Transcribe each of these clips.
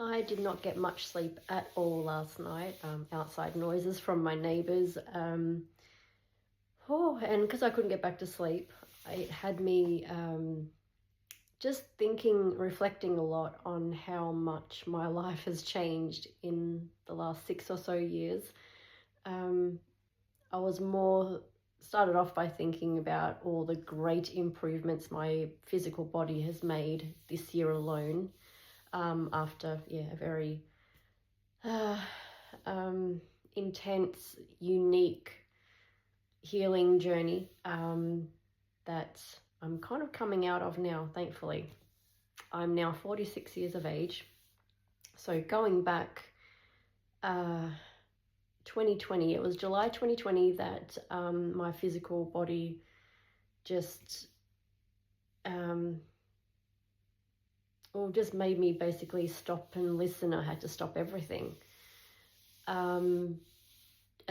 I did not get much sleep at all last night. Outside noises from my neighbours. And because I couldn't get back to sleep, it had me just thinking, reflecting a lot on how much my life has changed in the last 6 or so years. I was started off by thinking about all the great improvements my physical body has made this year alone. After a very intense, unique healing journey that I'm kind of coming out of now, thankfully. I'm now 46 years of age. So going back 2020, it was July 2020 that my physical body just just made me basically stop and listen. I had to stop everything. At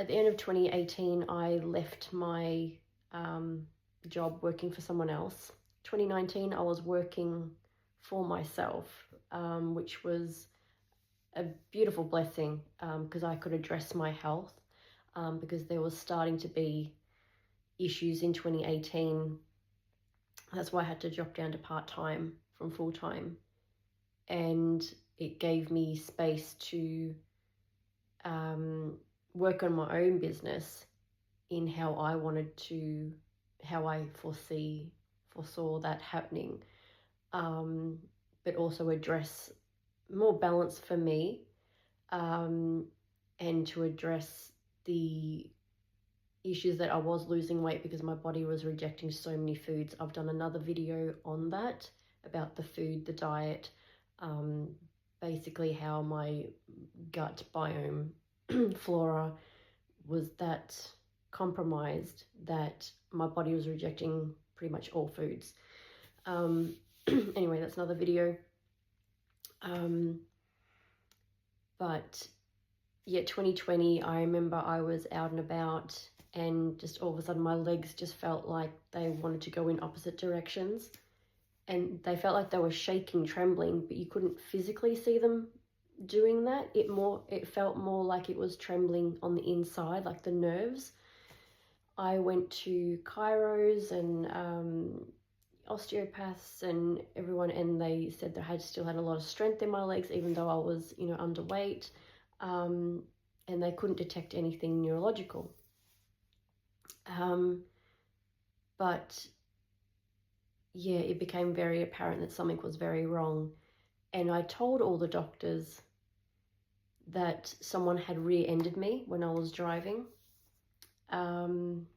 the end of 2018, I left my job working for someone else. 2019, I was working for myself, which was a beautiful blessing because I could address my health because there was starting to be issues in 2018. That's why I had to drop down to part-time from full-time. And it gave me space to work on my own business in how I foresaw that happening, but also address more balance for me, and to address the issues that I was losing weight because my body was rejecting so many foods. I've done another video on that, about the food, the diet, basically how my gut biome flora was that compromised that my body was rejecting pretty much all foods. Anyway, that's another video. But yeah, 2020, I remember I was out and about and just all of a sudden my legs just felt like they wanted to go in opposite directions. And they felt like they were shaking, trembling, but you couldn't physically see them doing that. It felt more like it was trembling on the inside, like the nerves. I went to chiros and osteopaths and everyone, and they said that I still had a lot of strength in my legs, even though I was, underweight, and they couldn't detect anything neurological. But yeah, it became very apparent that something was very wrong. And I told all the doctors that someone had rear-ended me when I was driving. And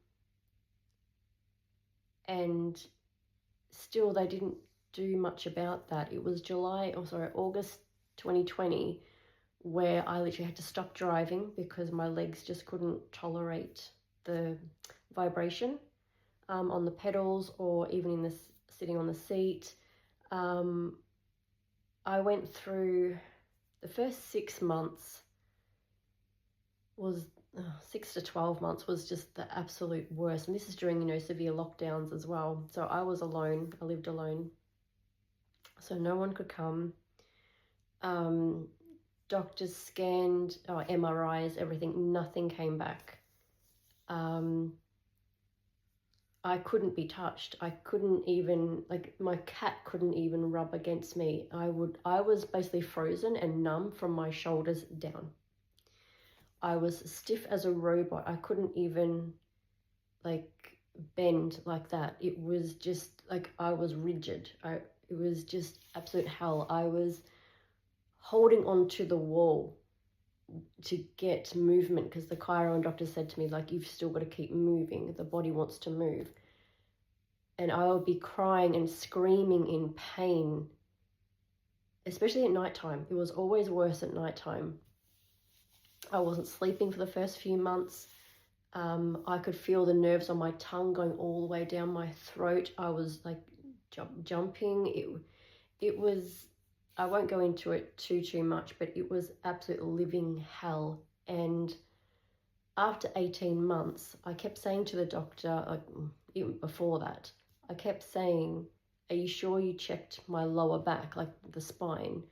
still they didn't do much about that. It was August 2020, where I literally had to stop driving because my legs just couldn't tolerate the vibration on the pedals or even sitting on the seat. I went through the first 6 months was 6 to 12 months was just the absolute worst. And this is during, severe lockdowns as well. So I was alone. I lived alone. So no one could come. Doctors scanned, MRIs, everything. Nothing came back. I couldn't be touched. I couldn't even, my cat couldn't even rub against me. I was basically frozen and numb from my shoulders down. I was stiff as a robot. I couldn't even bend like that. It was just I was rigid. It was just absolute hell. I was holding onto the wall to get movement because the chiro and doctor said to me, you've still got to keep moving. The body wants to move. And I would be crying and screaming in pain, especially at nighttime. It was always worse at nighttime. I wasn't sleeping for the first few months. I could feel the nerves on my tongue going all the way down my throat. I was jumping. It was, I won't go into it too much, but it was absolute living hell. And after 18 months, I kept saying to the doctor, even before that, I kept saying, are you sure you checked my lower back, the spine?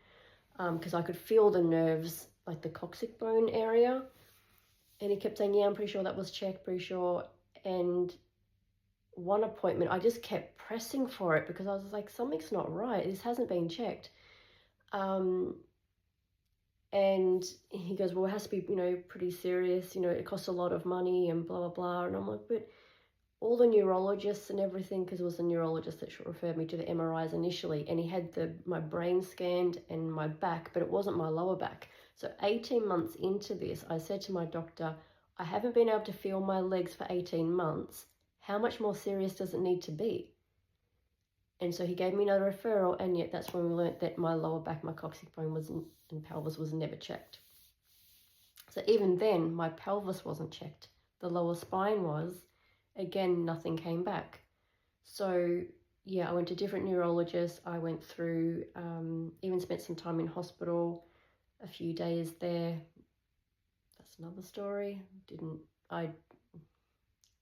because I could feel the nerves, like the coccyx bone area. And he kept saying, yeah, I'm pretty sure that was checked, pretty sure. And one appointment, I just kept pressing for it because I was like, something's not right. This hasn't been checked. And he goes, well, it has to be, pretty serious. It costs a lot of money and blah, blah, blah. And I'm like, but all the neurologists and everything, because it was the neurologist that referred me to the MRIs initially, and he had my brain scanned and my back, but it wasn't my lower back. So 18 months into this, I said to my doctor, I haven't been able to feel my legs for 18 months. How much more serious does it need to be? And so he gave me another referral, and yet that's when we learnt that my lower back, my coccyx bone and pelvis was never checked. So even then, my pelvis wasn't checked. The lower spine was. Again, nothing came back. So yeah, I went to different neurologists. I went through, even spent some time in hospital, a few days there. That's another story. I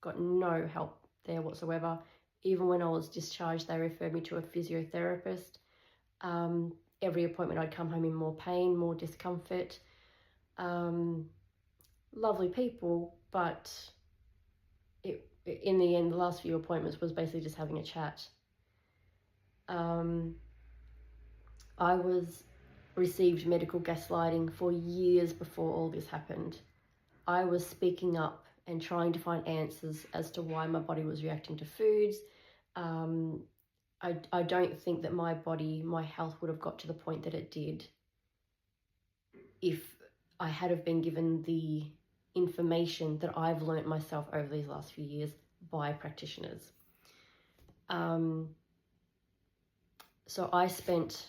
got no help there whatsoever. Even when I was discharged, they referred me to a physiotherapist. Every appointment I'd come home in more pain, more discomfort. Lovely people, but in the end, the last few appointments was basically just having a chat. I received medical gaslighting for years before all this happened. I was speaking up and trying to find answers as to why my body was reacting to foods. I don't think that my health would have got to the point that it did if I had have been given the information that I've learnt myself over these last few years by practitioners. So I spent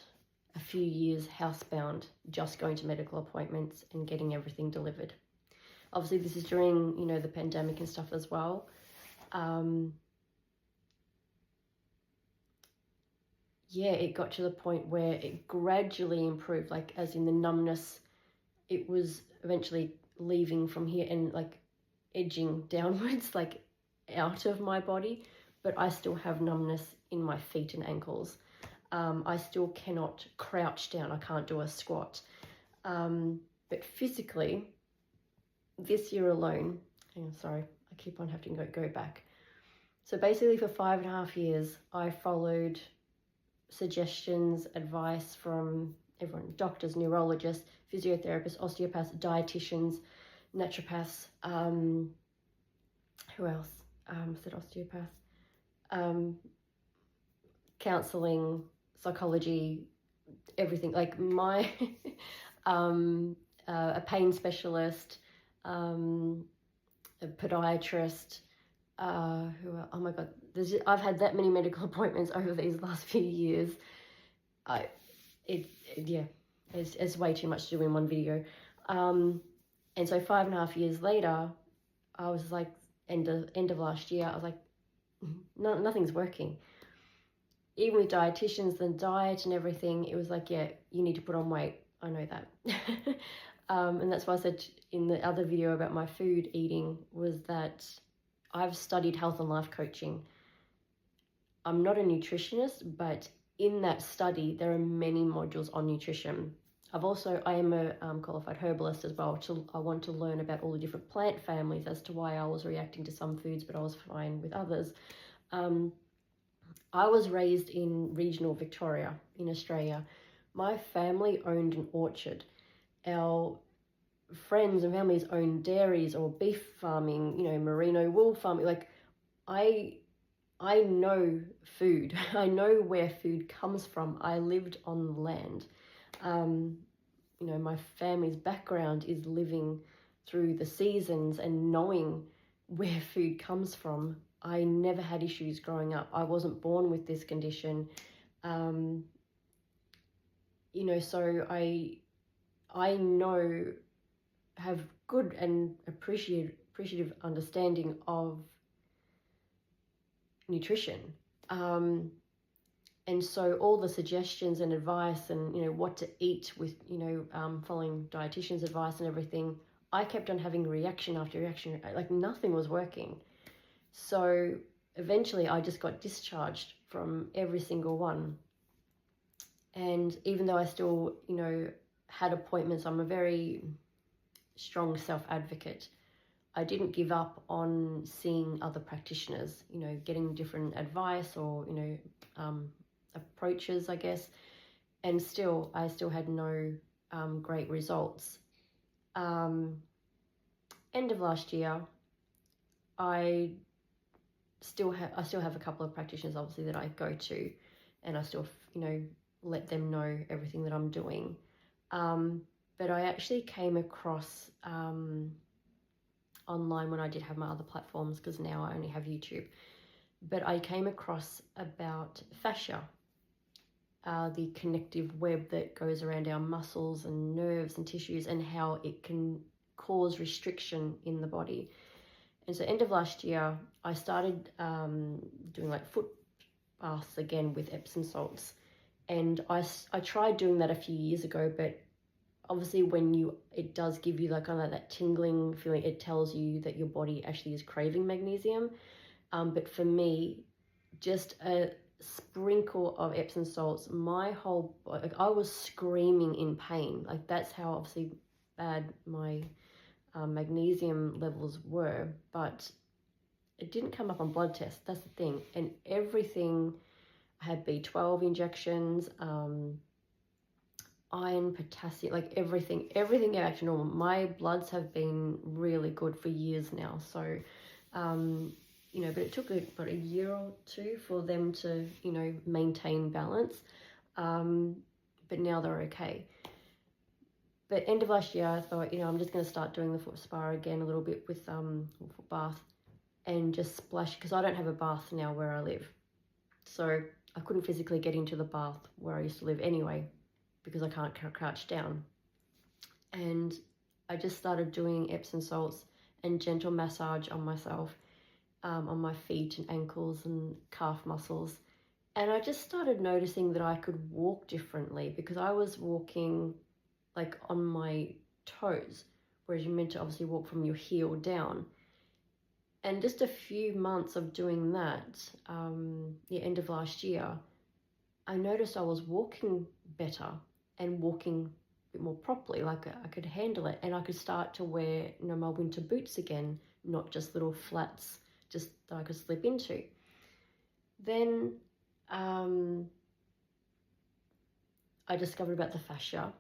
a few years housebound, just going to medical appointments and getting everything delivered. Obviously, this is during, the pandemic and stuff as well. Yeah, it got to the point where it gradually improved, like as in the numbness, it was eventually leaving from here and like edging downwards, like out of my body, but I still have numbness in my feet and ankles. I still cannot crouch down. I can't do a squat. But physically, this year alone, sorry, I keep on having to go back. So basically for 5.5 years, I followed suggestions, advice from everyone, doctors, neurologists, physiotherapists, osteopaths, dietitians, naturopaths, who else? I said osteopath, counseling, psychology, everything, like my, a pain specialist, a podiatrist, oh my God, I've had that many medical appointments over these last few years. It's way too much to do in one video. And so 5.5 years later, I was like, end of last year, I was like, nothing's working. Even with dietitians, the diet and everything, it was like, yeah, you need to put on weight. I know that. And that's why I said in the other video about my food eating was that I've studied health and life coaching. I'm not a nutritionist, but in that study, there are many modules on nutrition. I am a qualified herbalist as well. I want to learn about all the different plant families as to why I was reacting to some foods, but I was fine with others. I was raised in regional Victoria in Australia. My family owned an orchard. Our friends and families owned dairies or beef farming, merino wool farming. Like I know food. I know where food comes from. I lived on the land. My family's background is living through the seasons and knowing where food comes from. I never had issues growing up. I wasn't born with this condition. So I know, have good and appreciative understanding of nutrition. And so all the suggestions and advice and, what to eat with, following dietitians' advice and everything, I kept on having reaction after reaction, like nothing was working. So eventually I just got discharged from every single one. And even though I still, had appointments. I'm a very strong self-advocate. I didn't give up on seeing other practitioners, you know, getting different advice or, you know, approaches, I guess. And I still had no great results. End of last year, I still have a couple of practitioners, obviously, that I go to, and I still, you know, let them know everything that I'm doing. But I actually came across online when I did have my other platforms, because now I only have YouTube. But I came across about fascia, the connective web that goes around our muscles and nerves and tissues, and how it can cause restriction in the body. And so end of last year, I started doing like foot baths again with Epsom salts. And I tried doing that a few years ago, but obviously it does give you like kind of that tingling feeling. It tells you that your body actually is craving magnesium. But for me, just a sprinkle of Epsom salts, my whole body, like I was screaming in pain. Like that's how obviously bad my magnesium levels were, but it didn't come up on blood tests. That's the thing. And everything, I had B12 injections, iron, potassium, like everything came back to normal. My bloods have been really good for years now. So, you know, but it took about a year or two for them to, you know, maintain balance. But now they're okay. But end of last year, I thought, you know, I'm just going to start doing the foot spa again a little bit with foot bath, and just splash, because I don't have a bath now where I live. So I couldn't physically get into the bath where I used to live anyway, because I can't crouch down. And I just started doing Epsom salts and gentle massage on myself, on my feet and ankles and calf muscles. And I just started noticing that I could walk differently, because I was walking like on my toes, whereas you're meant to obviously walk from your heel down. And just a few months of doing that, end of last year, I noticed I was walking better and walking a bit more properly, like I could handle it, and I could start to wear, you know, my winter boots again, not just little flats just that I could slip into. Then I discovered about the fascia.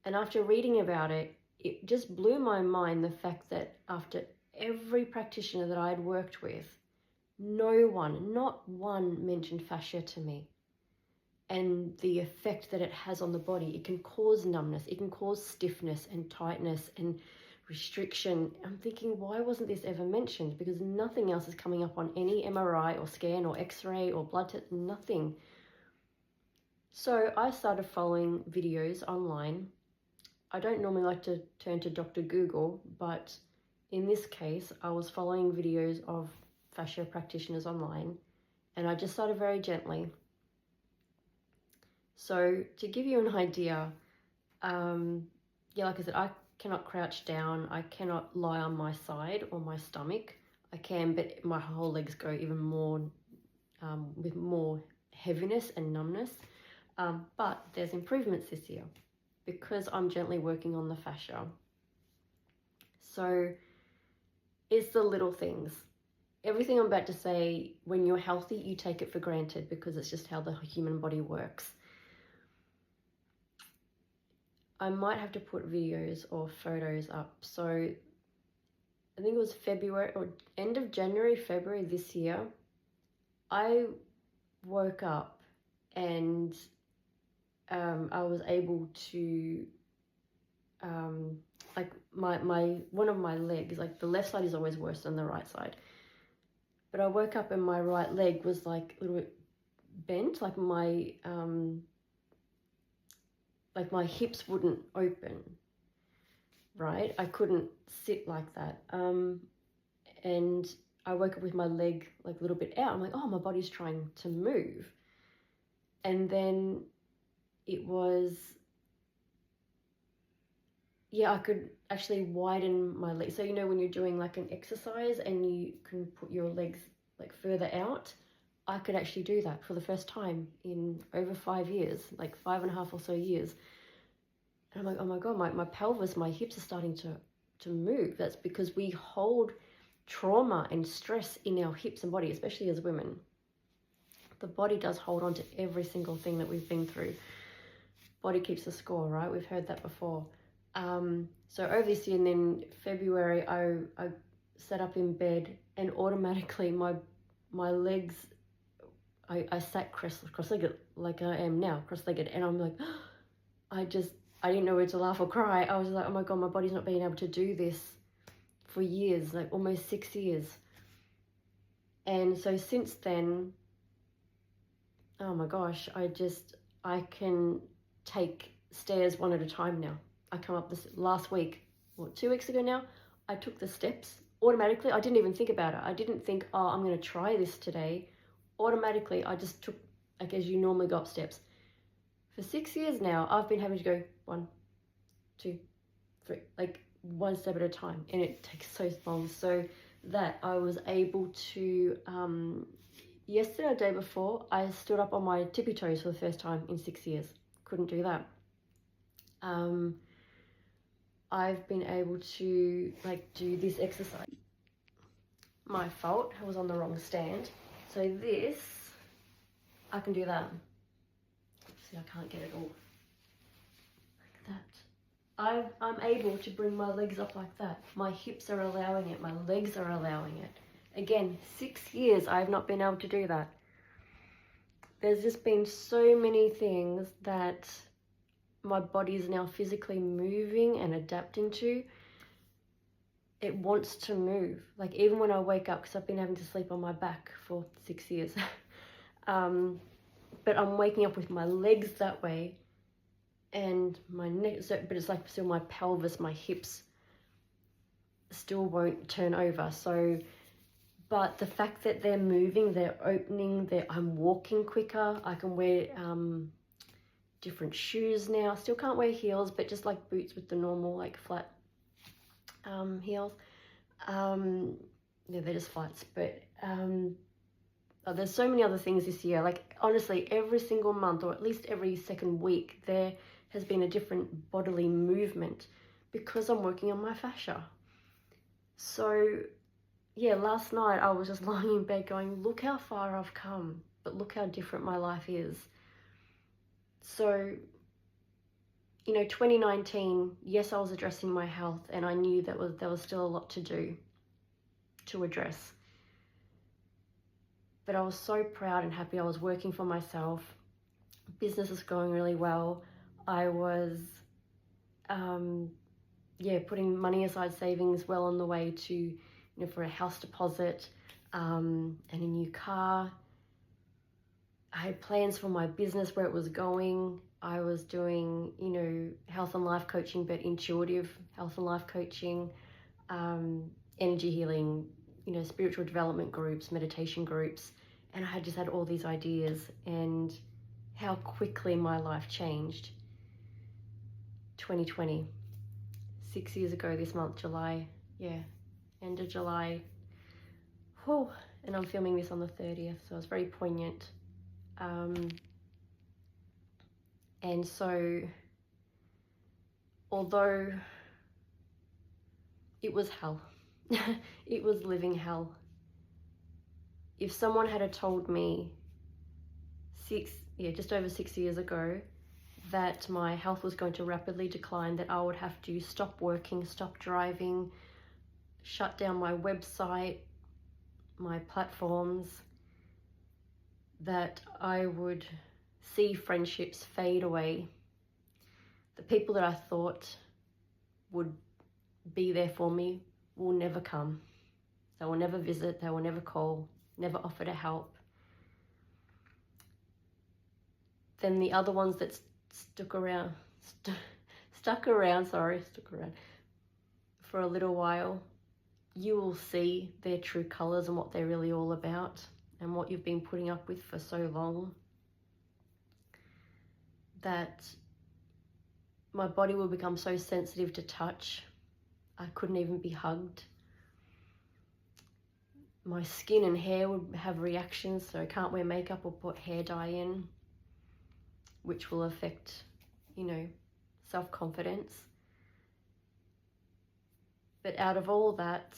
And after reading about it, it just blew my mind, the fact that after every practitioner that I had worked with, not one mentioned fascia to me. And the effect that it has on the body, it can cause numbness, it can cause stiffness and tightness and restriction. I'm thinking, why wasn't this ever mentioned? Because nothing else is coming up on any MRI or scan or X-ray or blood test, nothing. So I started following videos online. I don't normally like to turn to Dr. Google, but in this case, I was following videos of fascia practitioners online, and I just started very gently. So to give you an idea, like I said, I cannot crouch down, I cannot lie on my side or my stomach. I can, but my whole legs go even more, with more heaviness and numbness. But there's improvements this year, because I'm gently working on the fascia. So it's the little things. Everything I'm about to say, when you're healthy, you take it for granted, because it's just how the human body works. I might have to put videos or photos up. So I think it was February or end of January, February this year, I woke up and I was able to, like one of my legs, like the left side is always worse than the right side. But I woke up and my right leg was like a little bit bent, like my hips wouldn't open, right? I couldn't sit like that. And I woke up with my leg like a little bit out. I'm like, oh, my body's trying to move. And then it was, I could actually widen my legs. So, you know, when you're doing like an exercise and you can put your legs like further out, I could actually do that for the first time in over 5 years, like 5.5 or so years. And I'm like, oh my God, my pelvis, my hips are starting to move. That's because we hold trauma and stress in our hips and body, especially as women. The body does hold on to every single thing that we've been through. Body keeps the score, right? We've heard that before. So over this year, and then February, I sat up in bed, and automatically my legs, I sat cross-legged like I am now, cross-legged, and I'm like, I didn't know whether to laugh or cry. I was like, oh my God, my body's not being able to do this for years, like almost 6 years. And so since then, oh my gosh, I can take stairs one at a time now. I come up this last week, 2 weeks ago now, I took the steps automatically. I didn't even think about it. I didn't think, oh, I'm going to try this today. Automatically, I just took, like as you normally go up steps. For 6 years now, I've been having to go 1, 2, 3, like one step at a time. And it takes so long. So that I was able to, yesterday or the day before, I stood up on my tippy toes for the first time in 6 years. Couldn't do that. I've been able to do this exercise. My fault, I was on the wrong stand. So this, I can do that. See, I can't get it all like that. I'm able to bring my legs up like that. My hips are allowing it, my legs are allowing it. Again, 6 years I have not been able to do that. There's just been so many things that my body is now physically moving and adapting to. It wants to move. Like even when I wake up, because I've been having to sleep on my back for 6 years. But I'm waking up with my legs that way and my neck, but it's like still my pelvis, my hips still won't turn over. So, but the fact that they're moving, they're opening, I'm walking quicker. I can wear different shoes now. Still can't wear heels, but just like boots with the normal like flat heels. Yeah, they're just flats, but there's so many other things this year. Like honestly, every single month or at least every second week, there has been a different bodily movement because I'm working on my fascia. So yeah, last night I was just lying in bed going, look how far I've come, but look how different my life is. So, 2019, yes, I was addressing my health, and I knew that there was still a lot to do, to address. But I was so proud and happy. I was working for myself. Business is going really well. I was, putting money aside, savings well on the way to, for a house deposit and a new car. I had plans for my business, where it was going. I was doing, health and life coaching, but intuitive health and life coaching, energy healing, spiritual development groups, meditation groups. And I just had all these ideas, and how quickly my life changed. 2020, 6 years ago this month, July, end of July. Whew. And I'm filming this on the 30th, so it's very poignant. And so, although it was hell, it was living hell. If someone had told me just over 6 years ago that my health was going to rapidly decline, that I would have to stop working, stop driving, shut down my website, my platforms, that I would see friendships fade away. The people that I thought would be there for me will never come. They will never visit, they will never call, never offer to help. Then the other ones that stuck around for a little while, you will see their true colors and what they're really all about, and what you've been putting up with for so long. That my body will become so sensitive to touch, I couldn't even be hugged. My skin and hair would have reactions, so I can't wear makeup or put hair dye in, which will affect, self-confidence. But out of all that,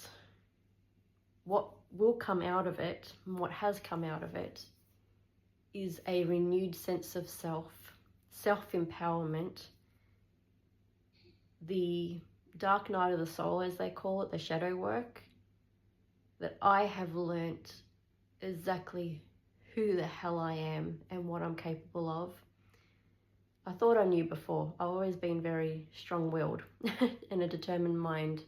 what will come out of it, and what has come out of it, is a renewed sense of self-empowerment, the dark night of the soul, as they call it, the shadow work, that I have learnt exactly who the hell I am and what I'm capable of. I thought I knew before. I've always been very strong-willed and a determined mind.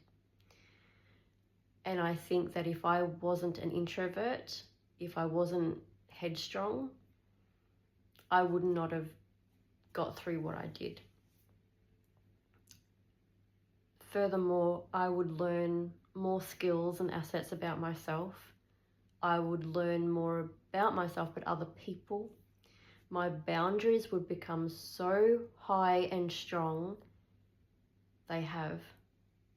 And I think that if I wasn't an introvert, if I wasn't headstrong, I would not have got through what I did. Furthermore, I would learn more skills and assets about myself. I would learn more about myself, but other people. My boundaries would become so high and strong. They have.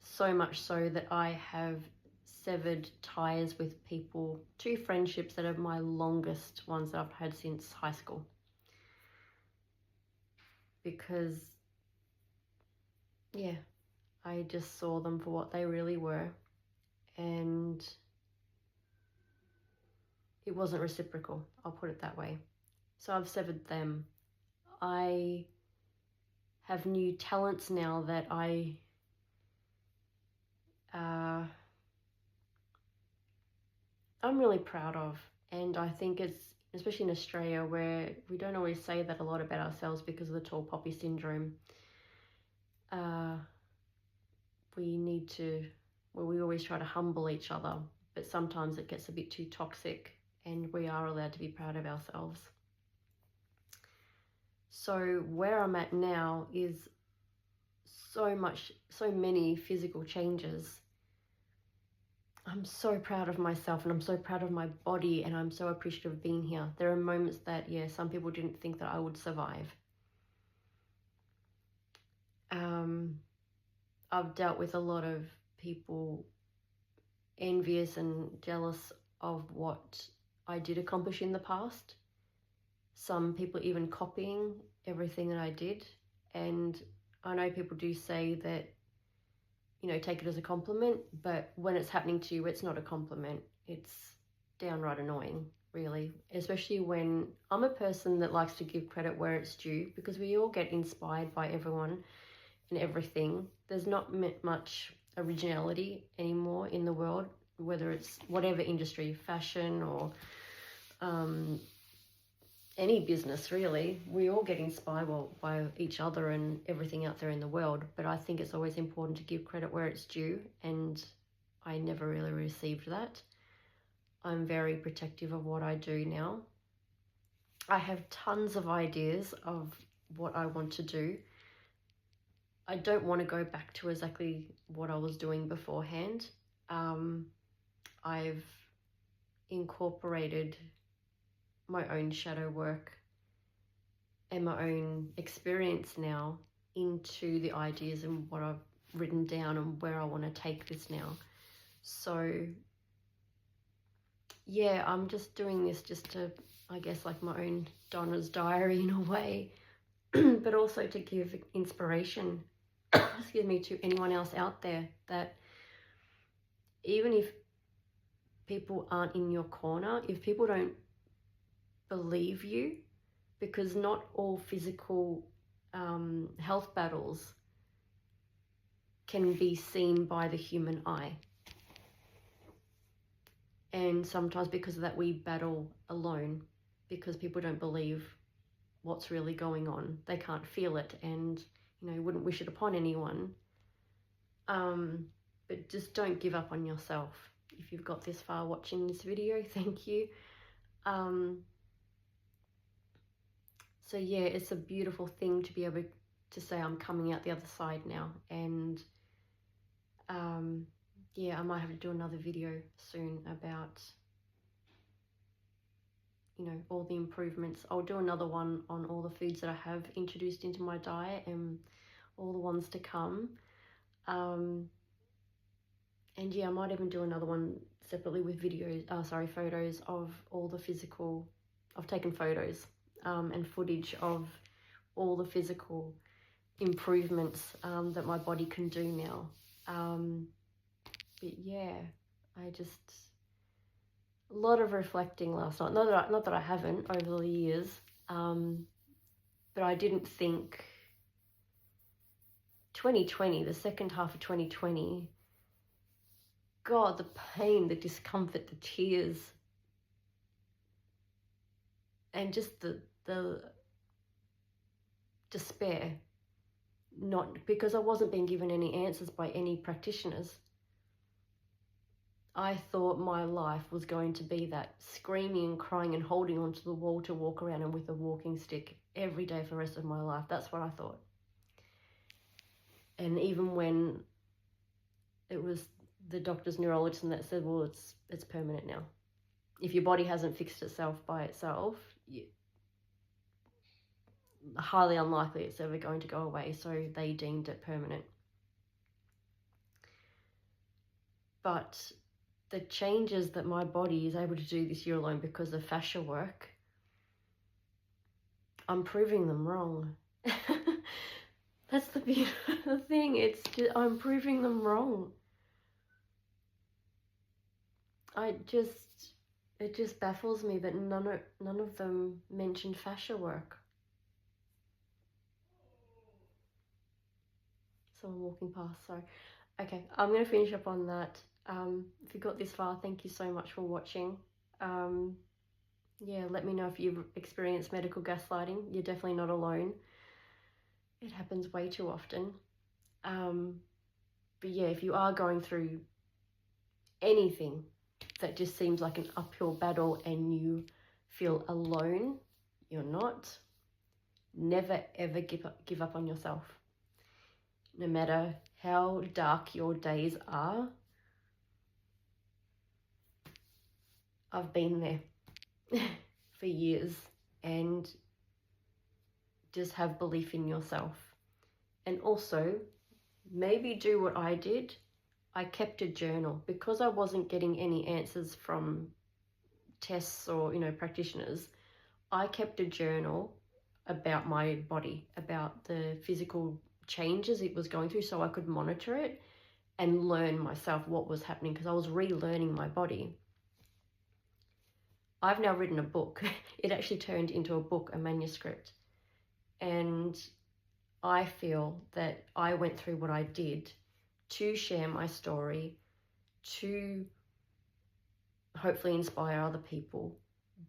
So much so that I have severed ties with people, 2 friendships that are my longest ones that I've had since high school. Because, yeah, I just saw them for what they really were, and it wasn't reciprocal, I'll put it that way. So I've severed them. I have new talents now that I'm really proud of, and I think it's, especially in Australia, where we don't always say that a lot about ourselves because of the tall poppy syndrome. We always try to humble each other, but sometimes it gets a bit too toxic, and we are allowed to be proud of ourselves. So where I'm at now is so many physical changes. I'm so proud of myself, and I'm so proud of my body, and I'm so appreciative of being here. There are moments that, yeah, some people didn't think that I would survive. I've dealt with a lot of people envious and jealous of what I did accomplish in the past. Some people even copying everything that I did. And I know people do say that, you know, take it as a compliment, but when it's happening to you, it's not a compliment. It's downright annoying, really, especially when I'm a person that likes to give credit where it's due, because we all get inspired by everyone and everything. There's not much originality anymore in the world, whether it's whatever industry, fashion or any business, really. We all get inspired by each other and everything out there in the world, but I think it's always important to give credit where it's due, and I never really received that. I'm very protective of what I do now. I have tons of ideas of what I want to do. I don't want to go back to exactly what I was doing beforehand. I've incorporated my own shadow work and my own experience now into the ideas and what I've written down and where I want to take this now. So yeah, I'm just doing this just to, I guess, like my own Donna's diary in a way, but also to give inspiration, excuse me, to anyone else out there, that even if people aren't in your corner, if people don't believe you, because not all physical health battles can be seen by the human eye. And sometimes because of that, we battle alone, because people don't believe what's really going on. They can't feel it, and, you know, wouldn't wish it upon anyone. But just don't give up on yourself. If you've got this far watching this video, thank you. So yeah, it's a beautiful thing to be able to say I'm coming out the other side now. And yeah, I might have to do another video soon about, you know, all the improvements. I'll do another one on all the foods that I have introduced into my diet and all the ones to come. And yeah, I might even do another one separately with photos of all the physical. I've taken photos and footage of all the physical improvements that my body can do now. But yeah, I just, a lot of reflecting last night. Not that I haven't over the years, but I didn't think 2020, the second half of 2020, God, the pain, the discomfort, the tears, and just the despair. Not because I wasn't being given any answers by any practitioners. I thought my life was going to be that screaming and crying and holding onto the wall to walk around and with a walking stick every day for the rest of my life. That's what I thought. And even when it was the doctor's neurologist and that said, well, it's permanent now. If your body hasn't fixed itself by itself, highly unlikely it's ever going to go away. So they deemed it permanent. But the changes that my body is able to do this year alone because of fascia work, I'm proving them wrong. That's the beautiful thing. It's just, I'm proving them wrong. It just baffles me that none of them mentioned fascia work. Someone walking past, sorry. Okay, I'm going to finish up on that. If you got this far, thank you so much for watching. Yeah, let me know if you've experienced medical gaslighting. You're definitely not alone. It happens way too often. But yeah, if you are going through anything that just seems like an uphill battle and you feel alone, you're not. Never ever give up on yourself. No matter how dark your days are, I've been there for years, and just have belief in yourself. And also, maybe do what I did. I kept a journal because I wasn't getting any answers from tests or, practitioners. I kept a journal about my body, about the physical changes it was going through, so I could monitor it and learn myself what was happening, because I was relearning my body. I've now written a book. It actually turned into a book, a manuscript. And I feel that I went through what I did to share my story, to hopefully inspire other people,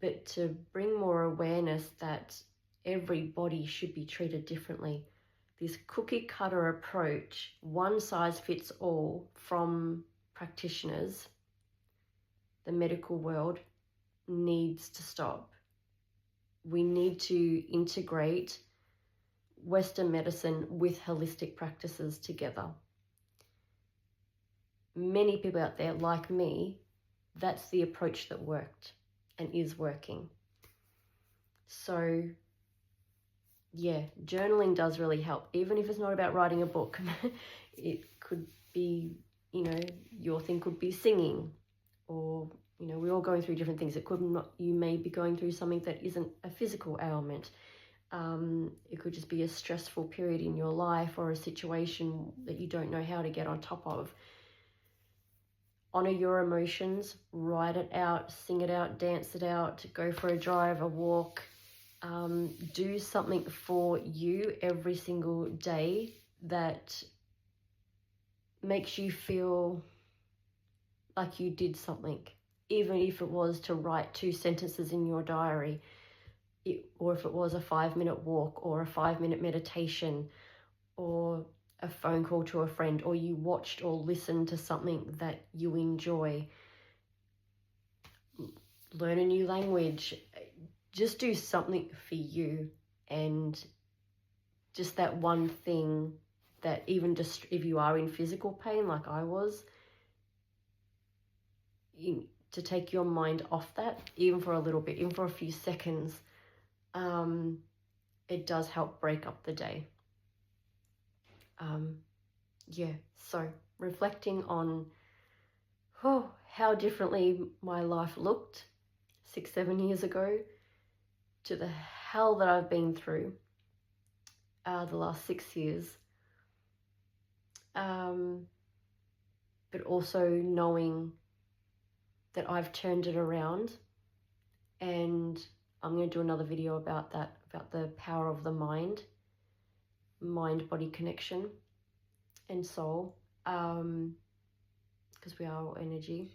but to bring more awareness that everybody should be treated differently. This cookie cutter approach, one size fits all from practitioners, the medical world, needs to stop. We need to integrate Western medicine with holistic practices together. Many people out there, like me, that's the approach that worked and is working. So yeah, journaling does really help, even if it's not about writing a book. It could be, your thing could be singing, or we're all going through different things. It could not, you may be going through something that isn't a physical ailment. It could just be a stressful period in your life, or a situation that you don't know how to get on top of. Honor your emotions, write it out, sing it out, dance it out, go for a drive, a walk. Do something for you every single day that makes you feel like you did something, even if it was to write 2 sentences in your diary, or if it was a 5-minute walk, or a 5-minute meditation, or a phone call to a friend, or you watched or listened to something that you enjoy. Learn a new language. Just do something for you, and just that one thing that, even just if you are in physical pain like I was, to take your mind off that, even for a little bit, even for a few seconds, it does help break up the day. Yeah, so reflecting on how differently my life looked 6-7 years ago, to the hell that I've been through, the last 6 years. But also knowing that I've turned it around, and I'm going to do another video about that, about the power of the mind-body connection and soul, because we are all energy.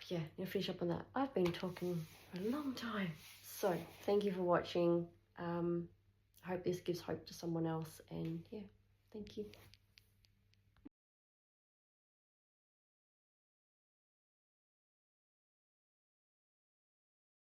Yeah, I'm going to finish up on that. I've been talking for a long time. So thank you for watching. I hope this gives hope to someone else, and yeah, thank you.